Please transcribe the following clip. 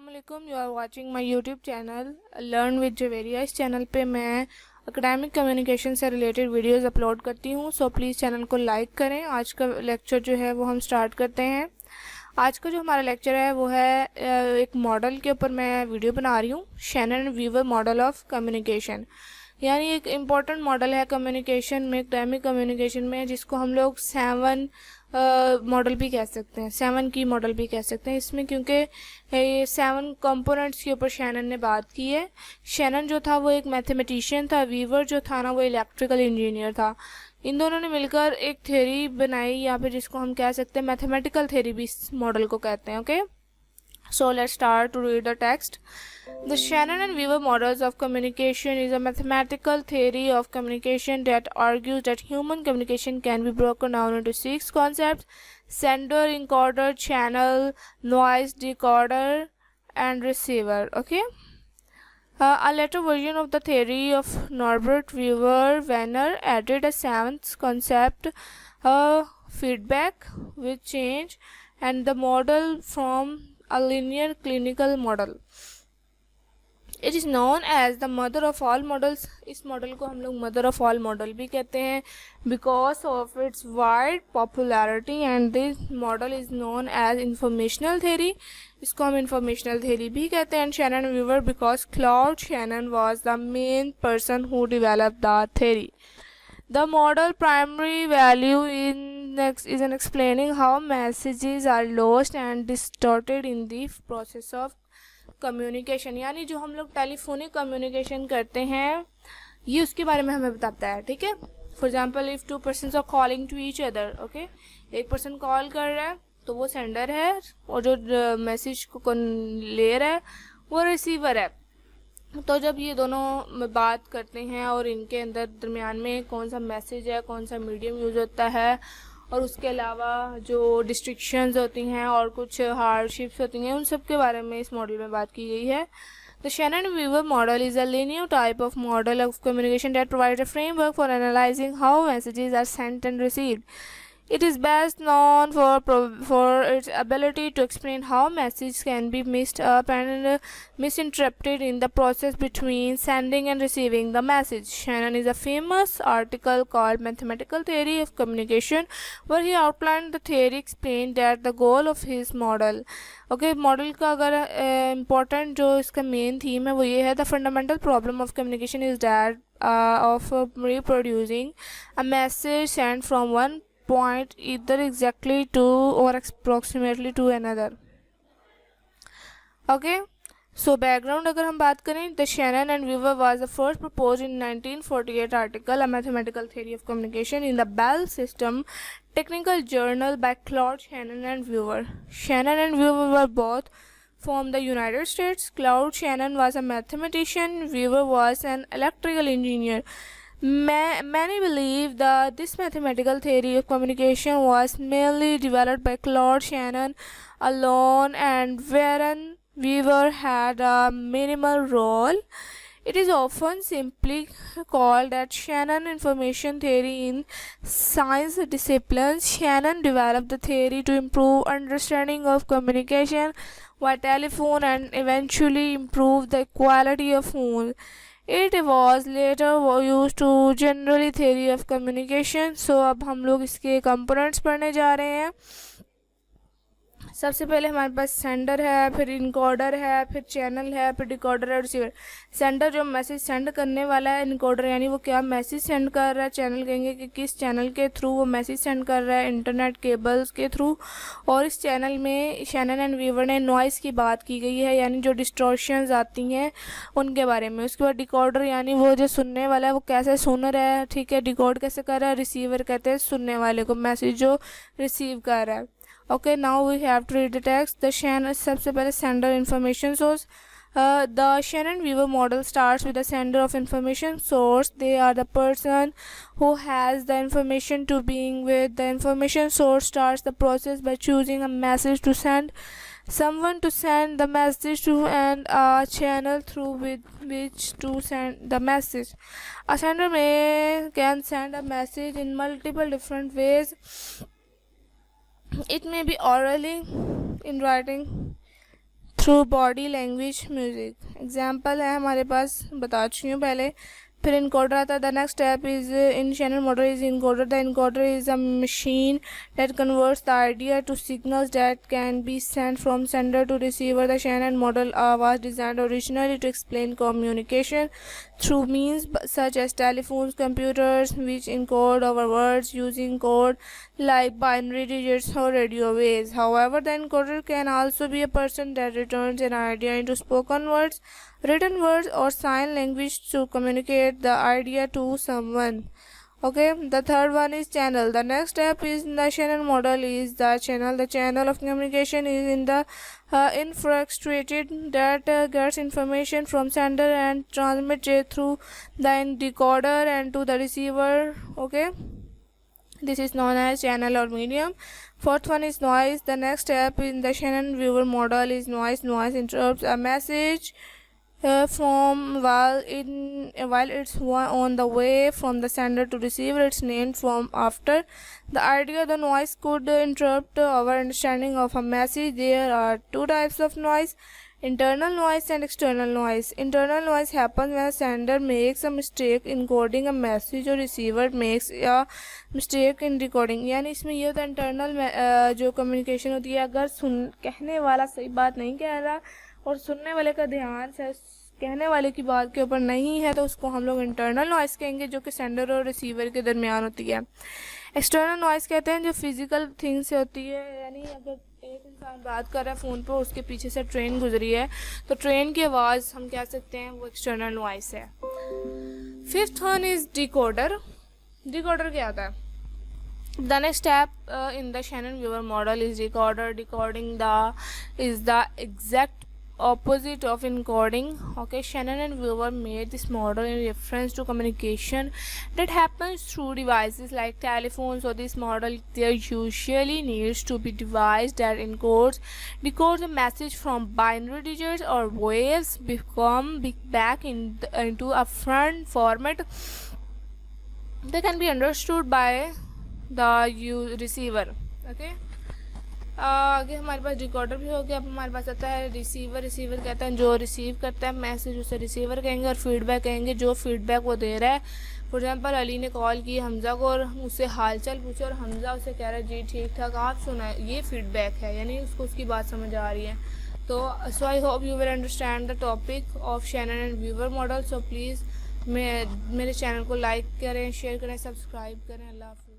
अस्सलामुअलैकुम। You are watching my YouTube channel learn with Javeria. इस चैनल पे मैं एकेडमिक कम्युनिकेशन से रिलेटेड वीडियोस अपलोड करती हूँ, सो प्लीज़ चैनल को लाइक करें। आज का लेक्चर जो है वो हम स्टार्ट करते हैं। आज का जो हमारा लेक्चर है वो है एक मॉडल के ऊपर मैं वीडियो बना रही हूँ, Shannon Weaver model of communication. यानी एक इम्पॉर्टेंट मॉडल है कम्युनिकेशन में, एकेडमिक कम्युनिकेशन में, जिसको हम लोग 7 मॉडल भी कह सकते हैं, 7 की मॉडल भी कह सकते हैं इसमें, क्योंकि ये 7 कंपोनेंट्स के ऊपर शैनन ने बात की है। शैनन जो था वो एक मैथमेटिशियन था, वीवर जो था ना वो इलेक्ट्रिकल इंजीनियर था। इन दोनों ने मिलकर एक थ्योरी बनाई, या फिर जिसको हम कह सकते हैं मैथमेटिकल थ्योरी भी इस मॉडल को कहते हैं। Okay, so let's start to read the text. The Shannon and Weaver models of communication is a mathematical theory of communication that argues that human communication can be broken down into 6 concepts: sender, encoder, channel, noise, decoder, and receiver. Okay. A later version of the theory of Norbert Weaver added a 7th concept, feedback with change, and the model from a linear clinical model. It is known as the mother of all models. इस model को हम लोग mother of all model भी कहते हैं because of its wide popularity, and this model is known as informational theory. इसको हम informational theory भी कहते हैं. And Shannon Weaver because Claude Shannon was the main person who developed the theory. The model primary value is in explaining how messages are lost and distorted in the process of communication. यानी जो हम लोग telephonic communication करते हैं ये उसके बारे में हमें बताता है. ठीक है, for example if 2 persons are calling to each other. Okay, एक पर्सन कॉल कर रहा है तो वो सेंडर है, और जो मैसेज को ले रहा है वो रिसीवर है. तो जब ये दोनों बात करते हैं और इनके अंदर दरमियान में कौन सा मैसेज है, कौन सा मीडियम यूज़ होता है, और उसके अलावा जो डिस्ट्रिक्शंस होती हैं और कुछ हार्डशिप्स होती हैं, उन सब के बारे में इस मॉडल में बात की गई है. The Shannon-Weaver model is a linear type of model of communication that provides a framework for analyzing how messages are sent and received. It is best known for its ability to explain how messages can be mixed up and misinterpreted in the process between sending and receiving the message. Shannon is a famous article called Mathematical Theory of Communication, where he outlined the theory, explained that the goal of his model. Okay, model का अगर important जो इसका main theme है वो ये है: the fundamental problem of communication is that of reproducing a message sent from one point either exactly to or approximately to another. Okay, so background अगर हम बात करें, the Shannon and Weaver was the first proposed in 1948 article, A Mathematical Theory of Communication, in the Bell System Technical Journal by Claude Shannon and Weaver. Shannon and Weaver were both from the United States. Claude Shannon was a mathematician, Weaver was an electrical engineer. Many believe that this mathematical theory of communication was mainly developed by Claude Shannon alone, and wherein Weaver had a minimal role. It is often simply called that Shannon information theory in science disciplines. Shannon developed the theory to improve understanding of communication by telephone and eventually improve the quality of phone. It was later used to generally theory of communication. So अब हम लोग इसके components पढ़ने जा रहे हैं. सबसे पहले हमारे पास सेंडर है, फिर इनकोडर है, फिर चैनल है, फिर डिकोडर है, रिसीवर. सेंडर जो मैसेज सेंड करने वाला है, इनकोडर यानी वो क्या मैसेज सेंड कर रहा है, चैनल कहेंगे कि किस चैनल के थ्रू वो मैसेज सेंड कर रहा है, इंटरनेट केबल्स के थ्रू. और इस चैनल में शैनन एंड वीवर ने नॉइज़ की बात की गई है, यानी जो डिस्टॉर्शंस आती हैं उनके बारे में. उसके बाद डिकोडर यानी वो जो सुनने वाला है वो कैसे सुन रहा है, ठीक है, डिकोड कैसे कर रहा है. रिसीवर कहते हैं सुनने वाले को, मैसेज जो रिसीव कर रहा है. Okay, now we have to read the text. The Shannon, सबसे पहले sender information source. The Shannon-Weaver model starts with the sender of information source. They are the person who has the information to being with. The information source starts the process by choosing a message to send, someone to send the message to, and a channel through which to send the message. A sender can send a message in multiple different ways. It may be orally, in writing, through body language music. Example है हमारे पास, बता चुकी हूँ पहले। फिर encoder आता है। The next step is in Shannon model is encoder. The encoder is a machine that converts the idea to signals that can be sent from sender to receiver. The Shannon model was designed originally to explain communication through means such as telephones, computers, which encode our words using code like binary digits or radio waves. However, the encoder can also be a person that returns an idea into spoken words, written words, or sign language to communicate the idea to someone. Okay, the third one is channel. The next step is in the Shannon model is the channel. The channel of communication is in the infrastructure that gets information from sender and transmits it through the decoder and to the receiver. Okay, this is known as channel or medium. Fourth one is noise. The next step in the Shannon viewer model is noise. Noise interrupts a message from while it's on the way from the sender to receiver. It's named from after the idea. The noise could interrupt our understanding of a message. There are two types of noise: internal noise and external noise. Internal noise happens when a sender makes a mistake in encoding a message or receiver makes a mistake in decoding. यानी इसमें ये होता है internal जो communication होती है, अगर कहने वाला सही बात नहीं कह रहा और सुनने वाले का ध्यान से कहने वाले की बात के ऊपर नहीं है, तो उसको हम लोग इंटरनल नॉइस कहेंगे, जो कि सेंडर और रिसीवर के दरमियान होती है। एक्सटर्नल नॉइस कहते हैं जो फिजिकल थिंग से होती है, यानी अगर एक इंसान बात कर रहा है फ़ोन पर, उसके पीछे से ट्रेन गुजरी है तो ट्रेन की आवाज़ हम कह सकते हैं वो एक्सटर्नल नॉइस है। Fifth one is decoder. Decoder क्या होता है? The next step in the Shannon viewer model is decoder. Decoding is the exact opposite of encoding. Okay, Shannon and Viewer made this model in reference to communication that happens through devices like telephones. So this model, there usually needs to be device that decodes a message from binary digits or waves back into a front format that can be understood by the receiver. Okay, आगे हमारे पास recorder भी हो गया। अब हमारे पास आता है receiver. Receiver कहते हैं जो रिसीव करता है मैसेज, उसे रिसीवर कहेंगे। और फीडबैक कहेंगे जो फीडबैक वो दे रहा है। फॉर एग्जांपल अली ने कॉल की हमज़ा को और उससे हाल चाल पूछा और हमज़ा उसे कह रहा है जी ठीक ठाक आप सुनाए, ये फीडबैक है, यानी उसको उसकी बात समझ आ रही है। तो so I hope you will understand the topic of Shannon and Weaver model. सो प्लीज़ मेरे चैनल को लाइक करें, शेयर करें, सब्सक्राइब करें। अल्लाह हाफ़िज़।